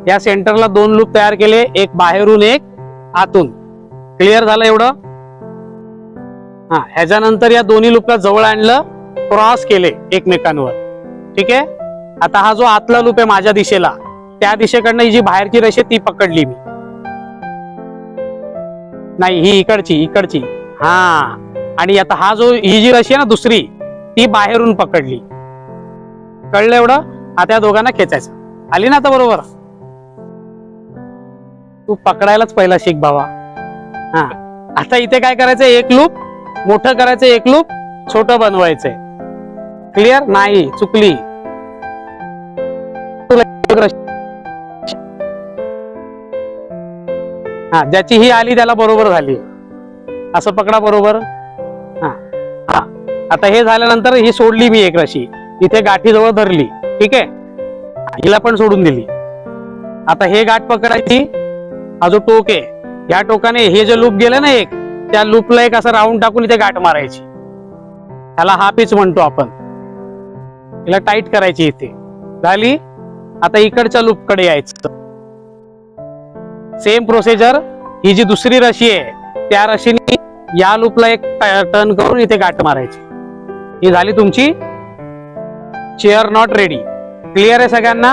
या सेंटरला 2 लूप तयार केले, एक बाहेरून एक आतून. क्लिअर झालं एवढं? हा, ह्याच्यानंतर या दोन्ही लूपला जवळ आणलं, क्रॉस केले एकमेकांवर. ठीक आहे. आता हा जो आतला लूप आहे माझ्या दिशेला, त्या दिशेकडनं ही जी बाहेरची रशी ती पकडली मी. नाही, ही इकडची. हा, आणि आता ही जी रशी आहे ना दुसरी, ती बाहेरून पकडली. कळलं एवढं? आता या दोघांना खेचायचं. आली ना आता बरोबर? तू पकडायलाच पहिला शिक बाबा. हा, आता इथे काय करायचं, एक लूप मोठं करायचं, एक लूप छोटं बनवायचंय. क्लिअर? नाही, चुकली. हा, ज्याची ही आली त्याला बरोबर झाली. असं पकडा बरोबर. हा, आता हे झाल्यानंतर ही सोडली मी एक रशी, इथे गाठीजवळ धरली. ठीक आहे, हिला पण सोडून दिली. आता हे गाठ पकडायची, हा जो टोक आहे, या टोकाने हे जे लूप गेलं ना एक, त्या लूपला एक असं राऊंड टाकून इथे गाठ मारायची. ह्याला हा पिच म्हणतो आपण. हिला टाईट करायची इथे. झाली. आता इकडच्या लूप कडे यायचं. Same procedure. ही जी दुसरी रशी आहे त्या रशीने या लूपला एक टर्न करून इथे गाठ मारायची. ही झाली तुमची चेअर नॉट रेडी. क्लिअर आहे सगळ्यांना?